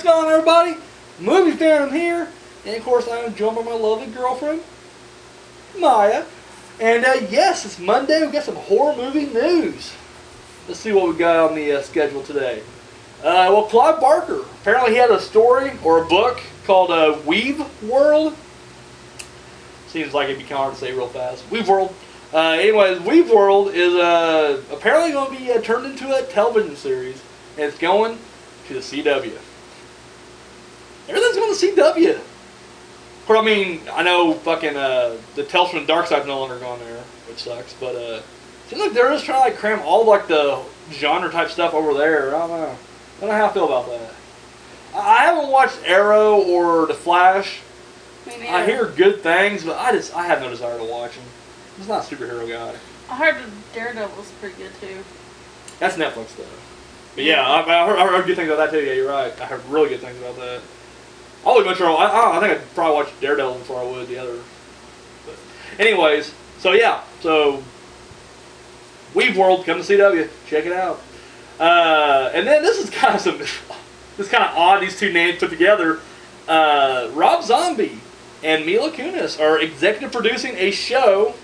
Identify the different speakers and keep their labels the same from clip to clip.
Speaker 1: going on, everybody? Movie Fan here. And of course, I am joined by my lovely girlfriend, Maya. And yes, it's Monday. We've got some horror movie news. Let's see what we got on the schedule today. Well, Clive Barker. Apparently he had a story or a book called Weave World. Seems like it'd be kind of hard to say real fast. Weave World. Anyways, Weave World is apparently going to be turned into a television series. And it's going to the CW. Everything's going to CW. Of course, I mean, I know fucking the Tales from the Dark Side's no longer gone there, which sucks. But it seems like they're just trying to like cram all like the genre type stuff over there. I don't know. I don't know how I feel about that. I haven't watched Arrow or The Flash. I hear good things, but I have no desire to watch them. I'm just not a superhero guy.
Speaker 2: I heard Daredevil was pretty good too.
Speaker 1: That's Netflix though. But yeah, I heard good things about that too. Yeah, you're right. I heard really good things about that. I think I'd probably watch Daredevil before I would the other. But anyways, so yeah, Weave World, come to CW, check it out. And then this is kind of odd. These two names put together. Rob Zombie and Mila Kunis are executive producing a show,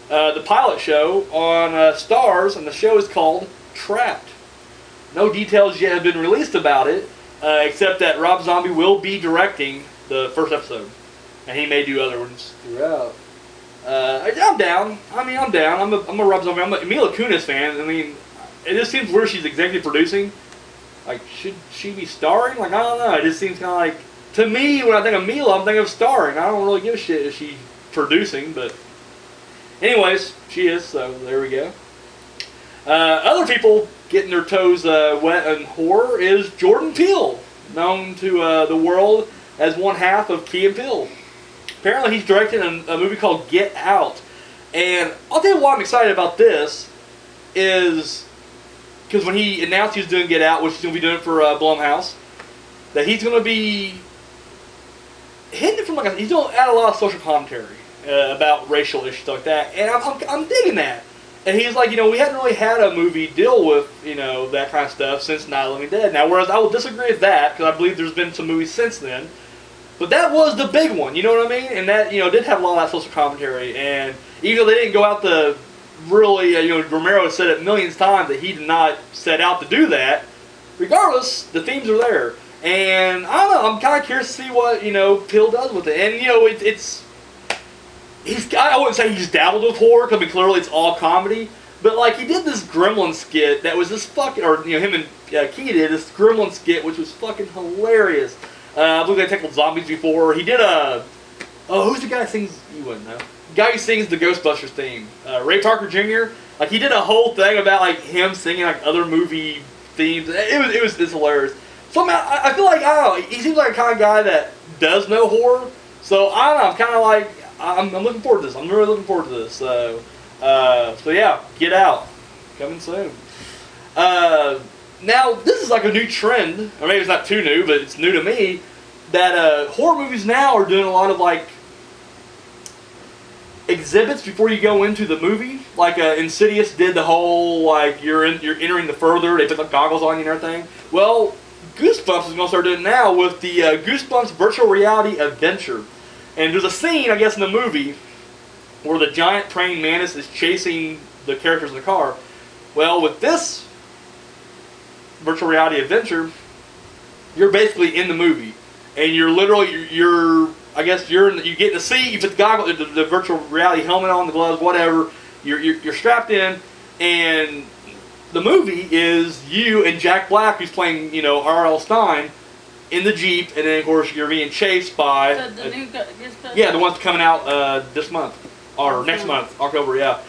Speaker 1: the pilot show on Starz, and the show is called Trapped. No details yet have been released about it, except that Rob Zombie will be directing the first episode, and he may do other ones throughout. I'm down. I'm down. I'm a Rob Zombie. I'm a Mila Kunis fan. I mean, it just seems weird she's executive producing. Like, should she be starring? Like, I don't know. It just seems kind of like, to me, when I think of Mila, I'm thinking of starring. I don't really give a shit if she's producing, but anyways, she is, so there we go. Other people getting their toes wet in horror is Jordan Peele, known to the world as one half of Key and Peele. Apparently he's directing a movie called Get Out. And I'll tell you why I'm excited about this is because when he announced he was doing Get Out, which he's going to be doing for Blumhouse, that he's going to be hitting it from he's going to add a lot of social commentary about racial issues like that. And I'm digging that. And he's like, we hadn't really had a movie deal with, that kind of stuff since Night of the Living Dead. Now, whereas I will disagree with that, because I believe there's been some movies since then. But that was the big one, you know what I mean? And that, did have a lot of that social commentary. And even though they didn't go out to really, Romero has said it millions of times that he did not set out to do that. Regardless, the themes are there. And I don't know, I'm kind of curious to see what, Peele does with it. And, I wouldn't say he's dabbled with horror, because clearly it's all comedy. But, he did this Gremlin skit that was this fucking, or, him and Key did this Gremlin skit, which was fucking hilarious. I believe they tackled zombies before. He did who's the guy who sings, you wouldn't know. The guy who sings the Ghostbusters theme. Ray Parker Jr. He did a whole thing about, him singing, other movie themes. It's hilarious. So, I feel like, I don't know, he seems like a kind of guy that does know horror. So, I don't know, I'm kind of like, I'm looking forward to this. I'm really looking forward to this. So yeah, Get Out. Coming soon. Now, this is like a new trend, or maybe it's not too new, but it's new to me, that horror movies now are doing a lot of exhibits before you go into the movie. Insidious did the whole, you're entering the further, they put the goggles on you and everything. Well, Goosebumps is going to start doing it now with the Goosebumps Virtual Reality Adventure. And there's a scene, I guess, in the movie where the giant praying mantis is chasing the characters in the car. Well, with this virtual reality adventure, you're basically in the movie, and you're literally you get in the seat, you put the goggles, the virtual reality helmet on, the gloves, whatever. You're strapped in, and the movie is you and Jack Black, who's playing R.L. Stein, in the Jeep, and then of course you're being chased by
Speaker 2: the new
Speaker 1: the one's coming out this month or next month, October. Yeah.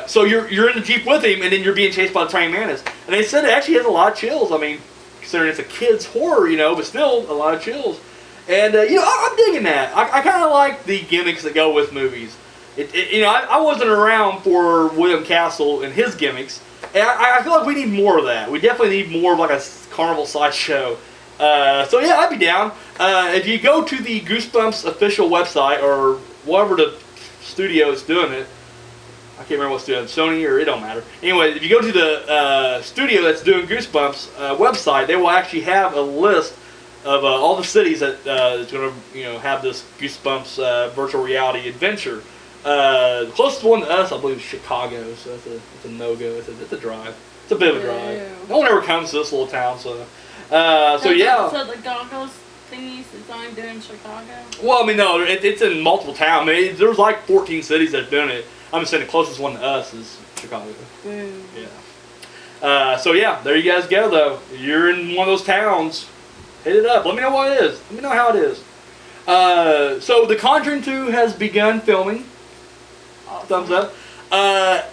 Speaker 1: So you're in the Jeep with him, and then you're being chased by the praying mantis. And they said it actually has a lot of chills. I mean, considering it's a kid's horror, but still a lot of chills. And I'm digging that. I kind of like the gimmicks that go with movies. I wasn't around for William Castle and his gimmicks, and I feel like we need more of that. We definitely need more of a carnival sideshow. So yeah, I'd be down. If you go to the Goosebumps official website, or whatever the studio is doing it, I can't remember what's doing, Sony, or it don't matter. Anyway, if you go to the studio that's doing Goosebumps website, they will actually have a list of all the cities that is going to have this Goosebumps virtual reality adventure. The closest one to us, I believe, is Chicago, so that's a no-go. It's a drive. It's a bit of a drive.
Speaker 2: Ew.
Speaker 1: No one ever comes to this little town, so
Speaker 2: So
Speaker 1: yeah.
Speaker 2: So the goggles thingies is only doing Chicago?
Speaker 1: Well, I mean, no, it's in multiple towns. I mean, there's like 14 cities that have done it. I'm just saying the closest one to us is Chicago. Yeah. So yeah, there you guys go, though. You're in one of those towns. Hit it up. Let me know what it is. Let me know how it is. So The Conjuring 2 has begun filming.
Speaker 2: Awesome.
Speaker 1: Thumbs up.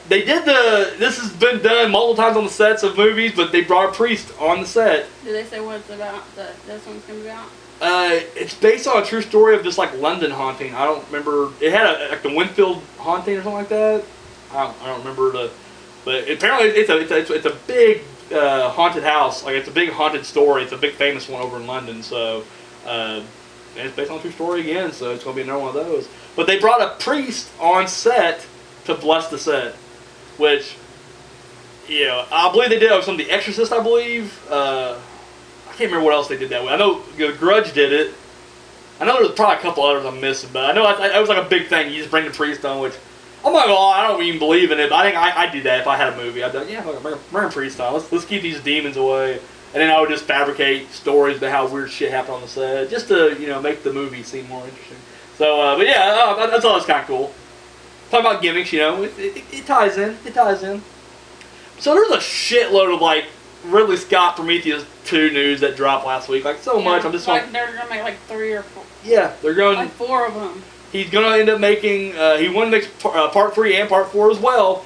Speaker 1: They did this has been done multiple times on the sets of movies, but they brought a priest on the set.
Speaker 2: Did they say what it's about? This one's gonna be about?
Speaker 1: It's based on a true story of this like London haunting. I don't remember. It had like the Winfield haunting or something like that. I don't remember but apparently it's a big haunted house. Like it's a big haunted story. It's a big famous one over in London. So and it's based on a true story again. So it's gonna be another one of those. But they brought a priest on set to bless the set, which, I believe they did some of The Exorcist, I believe. I can't remember what else they did that way. I know The Grudge did it. I know there's probably a couple others I'm missing, but I know it was like a big thing. You just bring the priest on, which, I'm not gonna lie, I don't even believe in it, but I think I'd do that if I had a movie. I'd be like, yeah, bring a priest on. Let's keep these demons away. And then I would just fabricate stories about how weird shit happened on the set, just to, make the movie seem more interesting. So, but yeah, that's all. It's kind of cool. Talking about gimmicks, it ties in. It ties in. So there's a shitload of like Ridley Scott Prometheus 2 news that dropped last week. Like so much. I'm just
Speaker 2: like they're gonna make like 3 or 4.
Speaker 1: Yeah, they're going.
Speaker 2: Like 4 of them.
Speaker 1: He's gonna end up making. He wanted to make part 3 and part 4 as well.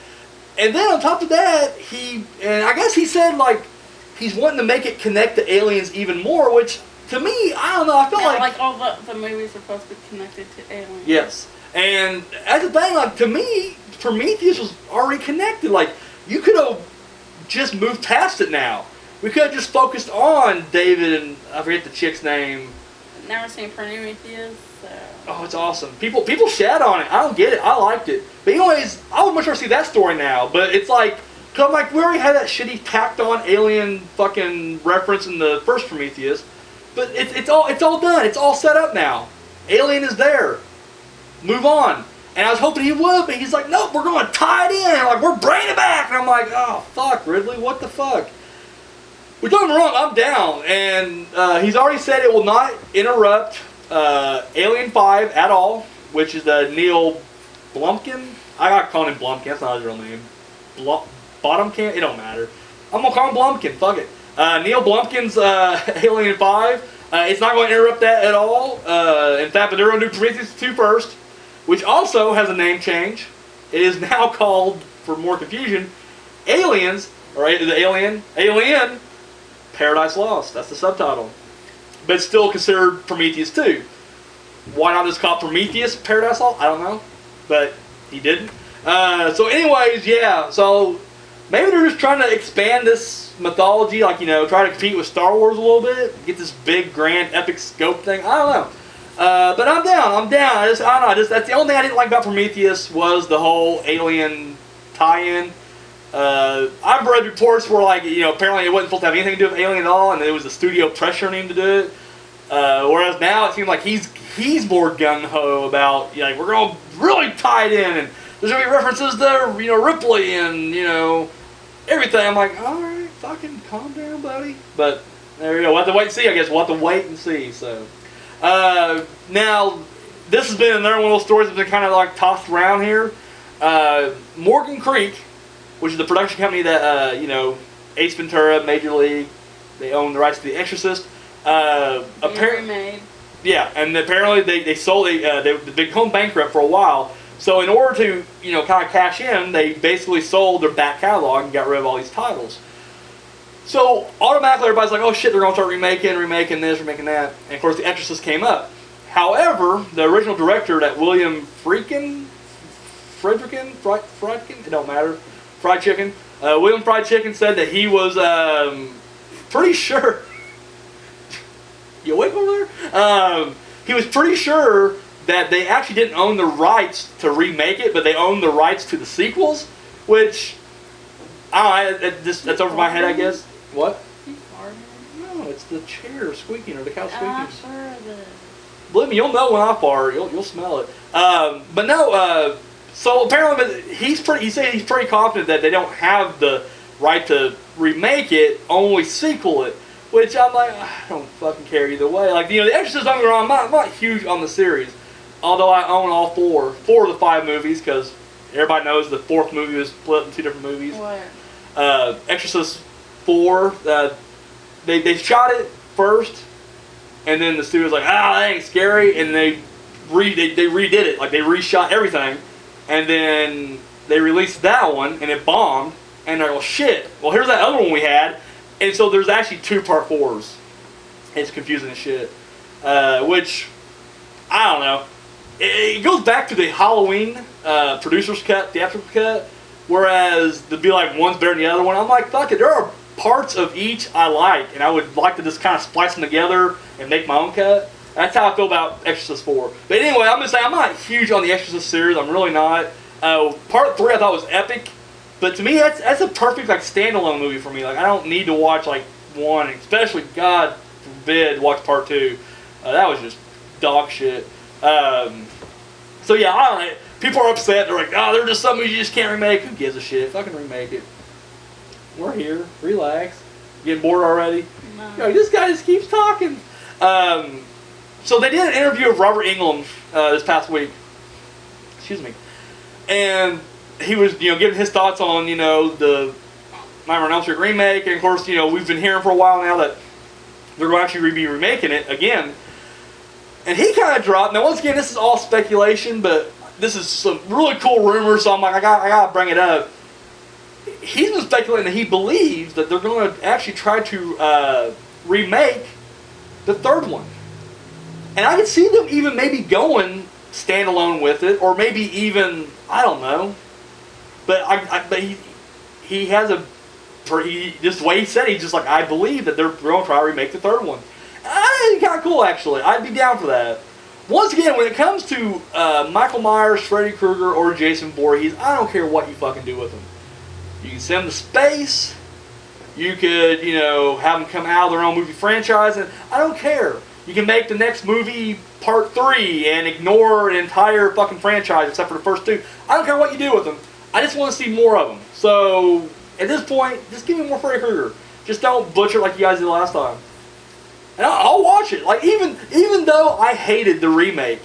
Speaker 1: And then on top of that, I guess he said like he's wanting to make it connect to aliens even more, which to me, I don't know. I feel
Speaker 2: like all the movies are supposed to be connected to aliens.
Speaker 1: Yes. And as a thing, like to me, Prometheus was already connected. Like you could have just moved past it now. We could have just focused on David and I forget the chick's name.
Speaker 2: I've never seen Prometheus. So.
Speaker 1: Oh, it's awesome. People shat on it. I don't get it. I liked it. But anyways, I would much rather see that story now. But it's like, cause I'm like, we already had that shitty tacked on alien fucking reference in the first Prometheus. But it's all done. It's all set up now. Alien is there. Move on. And I was hoping he would, but he's like, nope, we're going to tie it in. Like, we're bringing it back. And I'm like, oh, fuck, Ridley, what the fuck? But don't get me wrong, I'm down. And he's already said it will not interrupt Alien 5 at all, which is the Neil Blomkamp. I got to call him Blomkamp. That's not his real name. Bottomkamp? It don't matter. I'm going to call him Blomkamp. Fuck it. Neil Blomkamp's Alien 5. It's not going to interrupt that at all. In fact, but they're going to do Prometheus 2 first, which also has a name change. It is now called, for more confusion, Aliens, right? The Alien Paradise Lost. That's the subtitle. But it's still considered Prometheus 2. Why not just call it Prometheus Paradise Lost? I don't know. But he didn't. So anyways, yeah. So maybe they're just trying to expand this mythology, like, try to compete with Star Wars a little bit, get this big, grand, epic scope thing. I don't know. But I'm down. I don't know. That's the only thing I didn't like about Prometheus was the whole alien tie-in. I've read reports where, like, apparently it wasn't supposed to have anything to do with Alien at all, and it was the studio pressuring him to do it. Whereas now it seems like he's more gung-ho about, like, we're going to really tie it in, and there's going to be references to, Ripley and, everything. I'm like, all right, fucking calm down, buddy. But there you go. We'll have to wait and see, I guess. We'll have to wait and see, so. Now, this has been another one of those stories that's been kind of, like, tossed around here. Morgan Creek, which is the production company that, Ace Ventura, Major League, they own the rights to The Exorcist.
Speaker 2: Remade.
Speaker 1: Yeah, and apparently they sold, they've gone bankrupt for a while. So in order to, kind of cash in, they basically sold their back catalog and got rid of all these titles. So automatically everybody's like, oh shit, they're going to start remaking this, remaking that. And of course The Exorcist came up. However, the original director, that William Friedkin, it don't matter, Fried Chicken. William Fried Chicken said that he was pretty sure. You awake over there? He was pretty sure that they actually didn't own the rights to remake it, but they owned the rights to the sequels, which, I don't know, that's over my head, I guess. What?
Speaker 2: He's farting.
Speaker 1: No, It's the chair squeaking or the couch squeaking.
Speaker 2: I'm sure it is.
Speaker 1: Believe me, you'll know when I fart. You'll smell it. But no. So apparently, he said he's pretty confident that they don't have the right to remake it, only sequel it. Which I'm like, I don't fucking care either way. Like, The Exorcist, don't get me wrong, I'm not huge on the series. Although I own all four of the 5 movies, because everybody knows the 4th movie was split in 2 different movies.
Speaker 2: What?
Speaker 1: Exorcist 4, they shot it first, and then the studio's like, that ain't scary, and they redid it. Like, they reshot everything, and then they released that one, and it bombed, and they're like, well, shit, well, here's that other one we had, and so there's actually 2 part 4s. It's confusing as shit. Which, I don't know. It goes back to the Halloween producer's cut, theatrical cut, whereas to be like one's better than the other one, I'm like, fuck it, there are parts of each I like, and I would like to just kind of splice them together and make my own cut. That's how I feel about Exorcist 4. But anyway, I'm going to say I'm not huge on the Exorcist series. I'm really not. Part 3 I thought was epic, but to me that's a perfect like standalone movie for me. Like, I don't need to watch like 1, especially God forbid watch part 2. That was just dog shit. So yeah, I don't know. People are upset. They're like, they're just some movies you just can't remake. Who gives a shit? Fucking remake it. We're here. Relax. Getting bored already?
Speaker 2: No.
Speaker 1: This guy just keeps talking. So they did an interview with Robert Englund this past week. Excuse me. And he was, giving his thoughts on, the Nightmare on Elm Street remake. And of course, we've been hearing for a while now that they're going to actually be remaking it again. And he kind of dropped. Now, once again, this is all speculation, but this is some really cool rumors, so I'm like, I got to bring it up. He's been speculating that he believes that they're going to actually try to remake the 3rd one. And I could see them even maybe going standalone with it, or maybe even, I don't know. But he has just the way he said it, he's just like, I believe that they're going to try to remake the 3rd one. It's kind of cool, actually. I'd be down for that. Once again, when it comes to Michael Myers, Freddy Krueger, or Jason Voorhees, I don't care what you fucking do with them. You can send them to space. You could, have them come out of their own movie franchise, and I don't care. You can make the next movie part 3 and ignore an entire fucking franchise except for the first 2. I don't care what you do with them. I just want to see more of them. So, at this point, just give me more Freddy Krueger. Just don't butcher it like you guys did last time. And I'll watch it. Like, even though I hated the remake,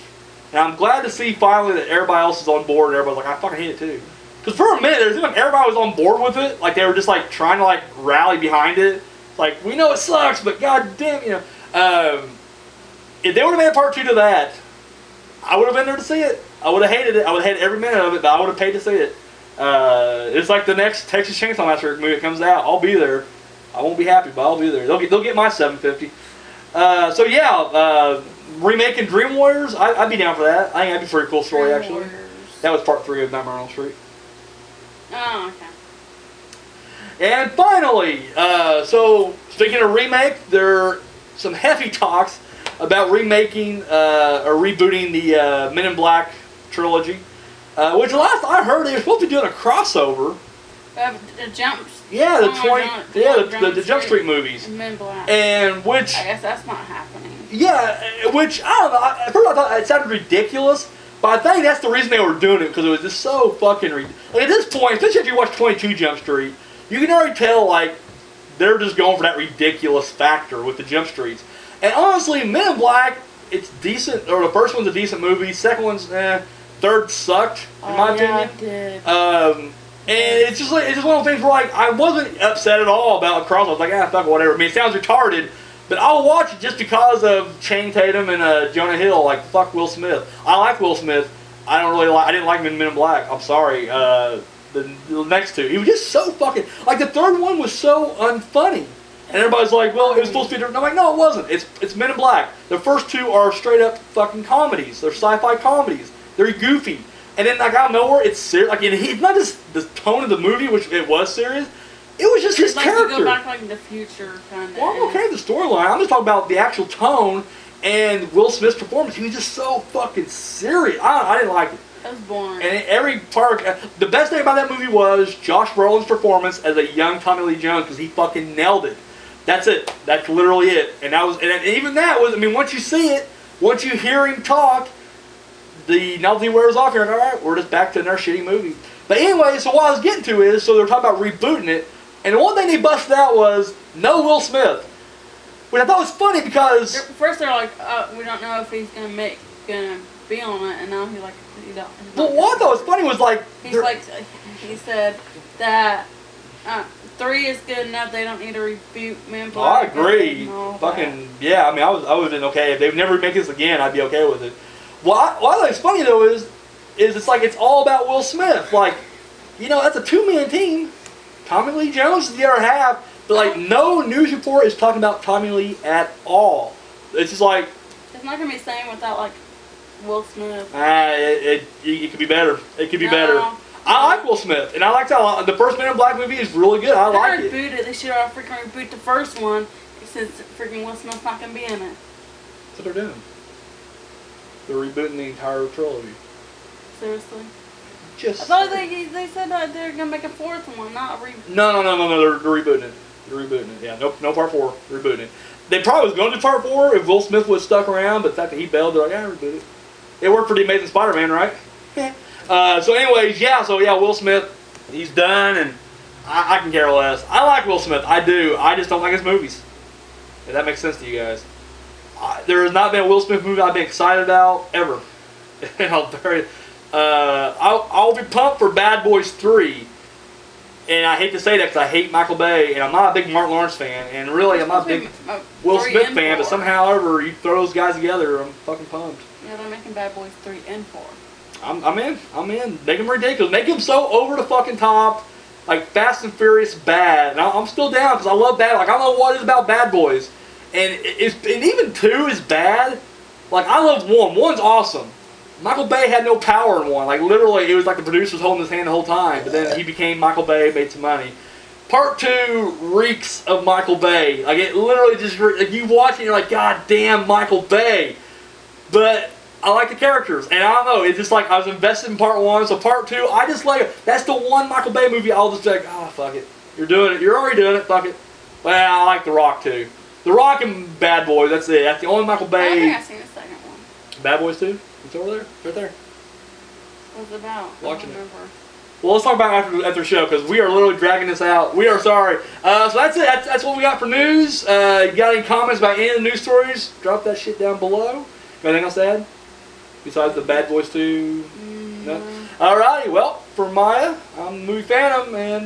Speaker 1: and I'm glad to see finally that everybody else is on board, and everybody's like, I fucking hate it too. Because for a minute, there seemed like everybody was on board with it. Like, they were just like trying to like rally behind it. Like, we know it sucks, but goddamn, if they would have made a part 2 to that, I would have been there to see it. I would have hated it. I would have hated every minute of it, but I would have paid to see it. It's like the next Texas Chainsaw Massacre movie that comes out. I'll be there. I won't be happy, but I'll be there. They'll get my $7.50. So yeah, remaking Dream Warriors, I'd be down for that. I think that'd be a pretty cool story,
Speaker 2: Dream
Speaker 1: actually.
Speaker 2: Warriors.
Speaker 1: That was part 3 of Nightmare on Elm Street.
Speaker 2: Oh, okay.
Speaker 1: And finally, so speaking of remake, there are some heavy talks about remaking or rebooting the Men in Black trilogy, which last I heard they were supposed to be doing a crossover.
Speaker 2: The jumps.
Speaker 1: Yeah, the Jump Street movies.
Speaker 2: Men in Black.
Speaker 1: And which
Speaker 2: I guess that's not happening.
Speaker 1: Yeah, which I don't know. At first I thought it sounded ridiculous, but I think that's the reason they were doing it, because it was just so fucking ridiculous. Like, at this point, especially if you watch 22 Jump Street, you can already tell like they're just going for that ridiculous factor with the Jump Streets. And honestly, Men in Black, it's decent. Or the first one's a decent movie. Second one's third sucked in my opinion.
Speaker 2: It did.
Speaker 1: And it's just one of those things where like I wasn't upset at all about Cross. I was like, fuck whatever. I mean, it sounds retarded, but I'll watch it just because of Channing Tatum and Jonah Hill. Like, fuck Will Smith. I like Will Smith. I didn't like him in Men in Black. I'm sorry. The next two, he was just so fucking like the third one was so unfunny. And everybody's like, well, it was supposed to be different. I'm like, no, it wasn't. It's Men in Black. The first two are straight up fucking comedies. They're sci-fi comedies. They're goofy. And then like out of nowhere, it's serious. Like it's not just the tone of the movie, which it was serious. It was just his character.
Speaker 2: To go back like in the future kind of.
Speaker 1: Well, I'm okay with the storyline. I'm just talking about the actual tone and Will Smith's performance. He was just so fucking serious. I didn't like it.
Speaker 2: That was boring.
Speaker 1: And every part, the best thing about that movie was Josh Brolin's performance as a young Tommy Lee Jones, because he fucking nailed it. That's it. That's literally it. And even that was. I mean, once you see it, once you hear him talk, the novelty wears off. You're like, all right, we're just back to another shitty movie. But anyway, so what I was getting to is, so they're talking about rebooting it, and the one thing they busted out was no Will Smith, which I thought was funny because
Speaker 2: First they're like, we don't know if he's gonna be on it, and now he like he don't.
Speaker 1: Well, what I thought was funny was like
Speaker 2: he said that 3 is good enough. They don't need to reboot Man.
Speaker 1: Oh, I agree. Fucking yeah. I mean, I would have been okay if they would never make this again. I'd be okay with it. What I think is funny though is it's like it's all about Will Smith. Like, you know, that's a 2-man team. Tommy Lee Jones is the other half, but like no news report is talking about Tommy Lee at all. It's just like
Speaker 2: it's not gonna be the same without like Will Smith.
Speaker 1: It could be better. It could be better. I like Will Smith, and I liked how the first Men in Black movie is really good. I like it.
Speaker 2: They reboot it. They should have freaking reboot the first one since freaking Will Smith's not gonna be in it.
Speaker 1: That's what they're doing. They're rebooting the entire trilogy.
Speaker 2: Seriously?
Speaker 1: I
Speaker 2: thought they said that they're gonna make a 4th one, not a reboot.
Speaker 1: No. They're rebooting it. They're rebooting it. Yeah, no part 4. They're rebooting it. They probably was going to do part 4 if Will Smith was stuck around, but the fact that he bailed, they're like, reboot it. It worked for the Amazing Spider-Man, right? So anyways, Will Smith, he's done, and I can care less. I like Will Smith. I do. I just don't like his movies. If that makes sense to you guys. There has not been a Will Smith movie I've been excited about ever. I'll be pumped for Bad Boys 3. And I hate to say that because I hate Michael Bay, and I'm not a big Martin Lawrence fan, and really I'm not a big Will Smith fan, but somehow, however, you throw those guys together, I'm fucking pumped.
Speaker 2: Yeah, they're making Bad Boys 3 and 4.
Speaker 1: I'm in. Make them ridiculous. Make them so over the fucking top, like Fast and Furious bad. And I'm still down because I love bad. Like I don't know what it is about Bad Boys, and even 2 is bad. Like I love 1. 1's awesome. Michael Bay had no power in 1. Like literally, it was like the producer was holding his hand the whole time. But then he became Michael Bay, made some money. Part 2 reeks of Michael Bay. Like it literally just like you watch it, and you're like, God damn, Michael Bay. But I like the characters, and I don't know, it's just like I was invested in part 1, so part 2, I just like it. That's the one Michael Bay movie I'll just be like, fuck it. You're doing it. You're already doing it. Fuck it. Well, I like The Rock too. The Rock and Bad Boys, that's it. That's the only Michael Bay.
Speaker 2: I think I've seen the second one.
Speaker 1: Bad Boys 2? It's over there. Right there.
Speaker 2: What's it about?
Speaker 1: Watching it. Well, let's talk about it after the show, because we are literally dragging this out. We are sorry. So that's it. That's what we got for news. You got any comments about any of the news stories? Drop that shit down below. Anything else to add? Besides the Bad Boys 2? No? Alrighty, well, for Maya, I'm Movie Phantom, and